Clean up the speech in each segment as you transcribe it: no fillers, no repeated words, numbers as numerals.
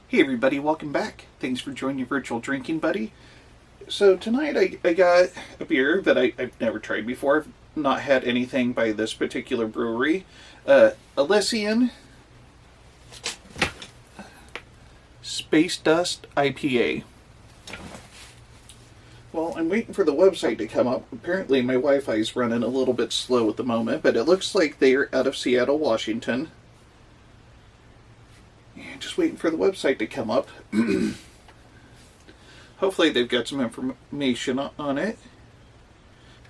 Hey everybody, welcome back. Thanks for joining your virtual drinking buddy. So tonight I got a beer that I've never tried before. I've not had anything by this particular brewery. Elysian Space Dust IPA. Well, I'm waiting for the website to come up. Apparently my Wi-Fi is running a little bit slow at the moment, but it looks like they're out of Seattle, Washington. Just waiting for the website to come up. Hopefully they've got some information on it.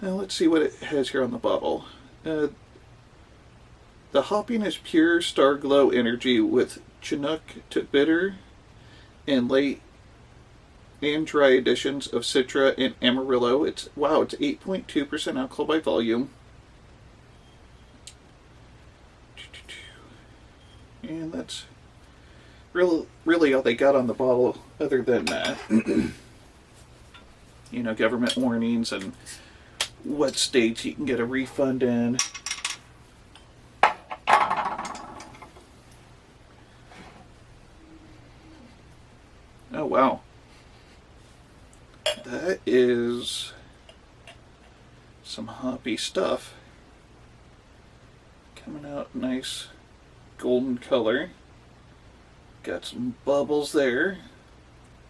Now let's see what it has here on the bottle. The hopping is pure Star Glow energy with Chinook to bitter and late and dry additions of Citra and Amarillo. It's 8.2% alcohol by volume. And that's really all they got on the bottle, other than government warnings and what states you can get a refund in. Oh wow, that is some hoppy stuff coming out, nice golden color. Got some bubbles there,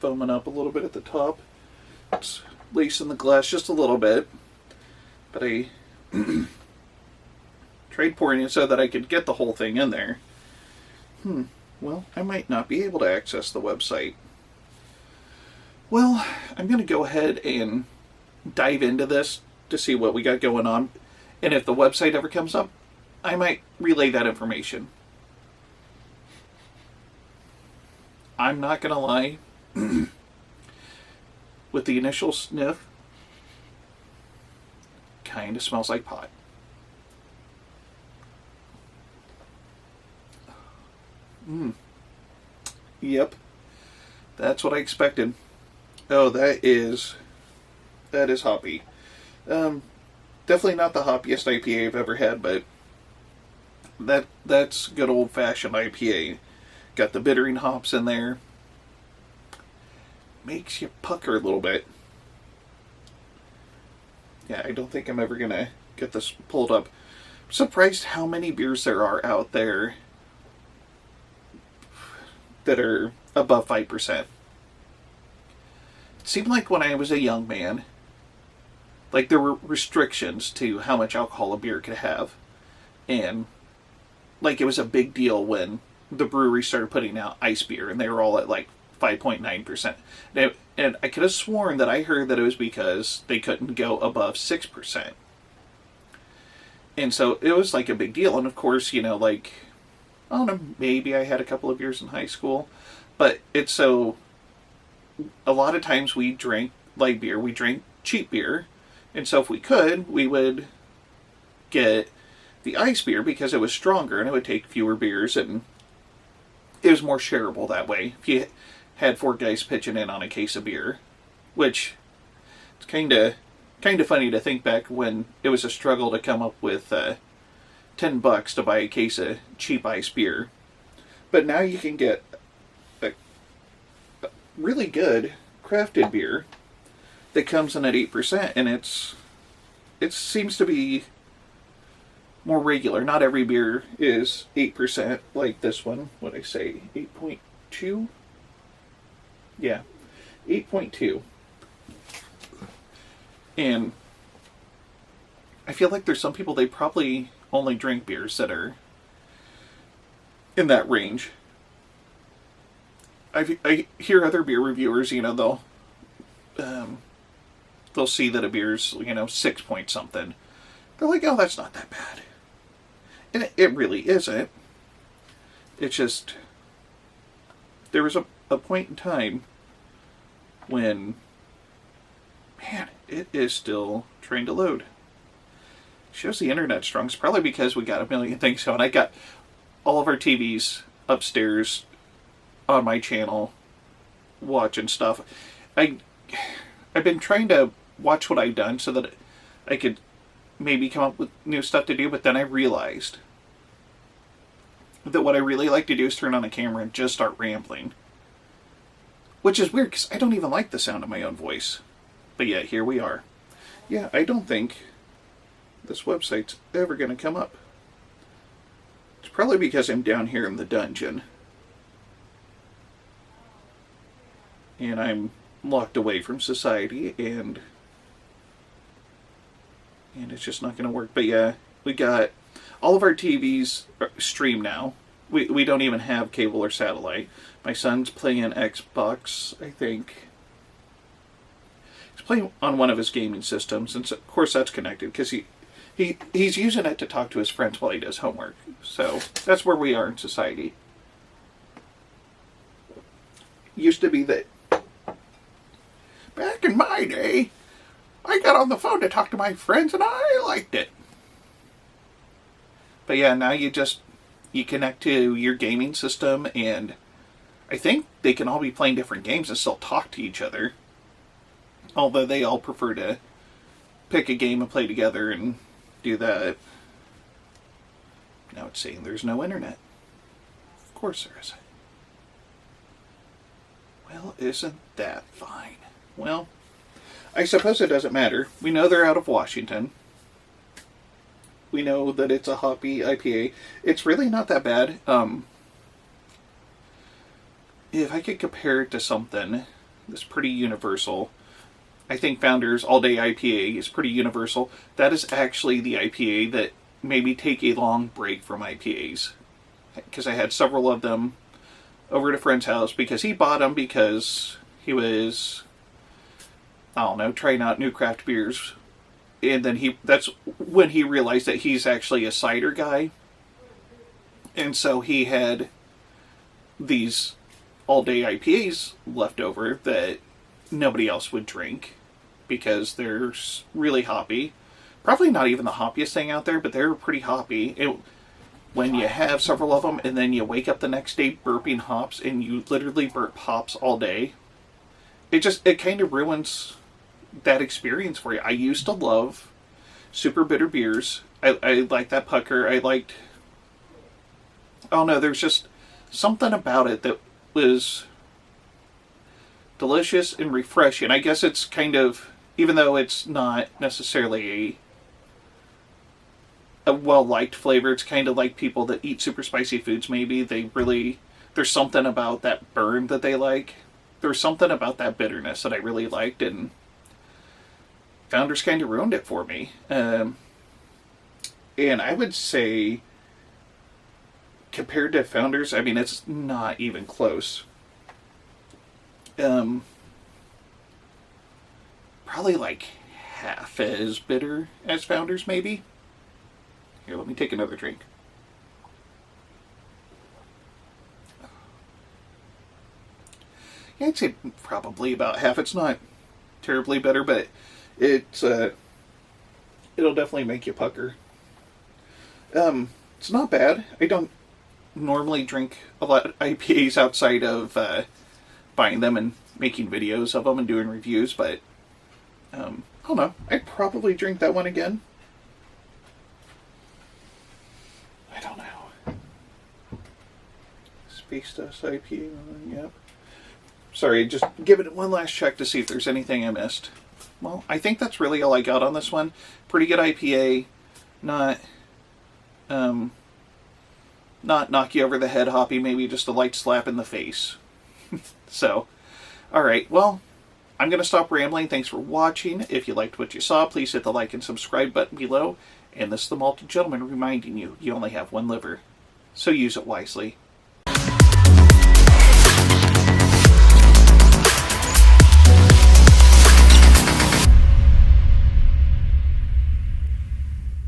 foaming up a little bit at the top. It's lacing the glass just a little bit, but I tried pouring it so that I could get the whole thing in there. Well, I might not be able to access the website. Well, I'm going to go ahead and dive into this to see what we got going on, and if the website ever comes up, I might relay that information. I'm not going to lie, with the initial sniff, kind of smells like pot. Yep, that's what I expected. Oh, that is hoppy. Definitely not the hoppiest IPA I've ever had, but that's good old-fashioned IPA. Got the bittering hops in there. Makes you pucker a little bit. Yeah, I don't think I'm ever going to get this pulled up. I'm surprised how many beers there are out there that are above 5%. It seemed like when I was a young man, like there were restrictions to how much alcohol a beer could have. And like it was a big deal when the brewery started putting out ice beer, and they were all at like 5.9%. And I could have sworn that I heard that it was because they couldn't go above 6%. And so it was like a big deal. And of course, like, I don't know, maybe I had a couple of beers in high school, but it's so, a lot of times we drank light beer, we drank cheap beer. And so if we could, we would get the ice beer because it was stronger and it would take fewer beers, and it was more shareable that way. If you had four guys pitching in on a case of beer, which it's kind of funny to think back when it was a struggle to come up with $10 to buy a case of cheap ice beer. But now you can get a really good crafted beer that comes in at 8%, and it seems to be more regular. Not every beer is 8% like this one. What'd I say? 8.2? Yeah, 8.2. And I feel like there's some people, they probably only drink beers that are in that range. I hear other beer reviewers, they'll see that a beer's, 6 point something. They're like, oh, that's not that bad. And it really isn't. It's just, there was a point in time when, man, it is still trying to load. Shows the internet strong. It's probably because we got a million things going. I got all of our TVs upstairs on my channel watching stuff. I've been trying to watch what I've done so that I could maybe come up with new stuff to do, but then I realized that what I really like to do is turn on a camera and just start rambling. Which is weird, because I don't even like the sound of my own voice. But yeah, here we are. Yeah, I don't think this website's ever going to come up. It's probably because I'm down here in the dungeon. And I'm locked away from society, and it's just not going to work. But yeah, we got all of our TVs stream now. We don't even have cable or satellite. My son's playing Xbox, I think. He's playing on one of his gaming systems, and so, of course that's connected because he's using it to talk to his friends while he does homework. So that's where we are in society. Used to be that back in my day, I got on the phone to talk to my friends and I liked it. But yeah, now you connect to your gaming system, and I think they can all be playing different games and still talk to each other. Although they all prefer to pick a game and play together and do that. Now it's saying there's no internet. Of course there isn't. Well, isn't that fine? Well, I suppose it doesn't matter. We know they're out of Washington. We know that it's a hoppy IPA. It's really not that bad. If I could compare it to something that's pretty universal, I think Founders All Day IPA is pretty universal. That is actually the IPA that made me take a long break from IPAs. Because I had several of them over at a friend's house because he bought them because he was, I don't know, trying out new craft beers. And then that's when he realized that he's actually a cider guy. And so he had these all-day IPAs left over that nobody else would drink because they're really hoppy. Probably not even the hoppiest thing out there, but they're pretty hoppy. When you have several of them and then you wake up the next day burping hops and you literally burp hops all day, it kind of ruins that experience for you. I used to love super bitter beers. I like that pucker. Oh no, there's just something about it that was delicious and refreshing. I guess it's kind of, even though it's not necessarily a well-liked flavor, it's kind of like people that eat super spicy foods maybe. There's something about that burn that they like. There's something about that bitterness that I really liked, and Founders kind of ruined it for me. And I would say, compared to Founders, I mean, it's not even close. Probably like half as bitter as Founders, maybe. Here, let me take another drink. Yeah, I'd say probably about half. It's not terribly bitter, but it'll definitely make you pucker. It's not bad. I don't normally drink a lot of IPAs outside of buying them and making videos of them and doing reviews, but I don't know. I'd probably drink that one again. I don't know. Space Dust IPA, yep. Sorry, just give it one last check to see if there's anything I missed. Well, I think that's really all I got on this one. Pretty good IPA. Not knock you over the head hoppy, maybe just a light slap in the face. So, alright, well, I'm going to stop rambling. Thanks for watching. If you liked what you saw, please hit the like and subscribe button below. And this is the Malted Gentleman reminding you, you only have one liver, so use it wisely.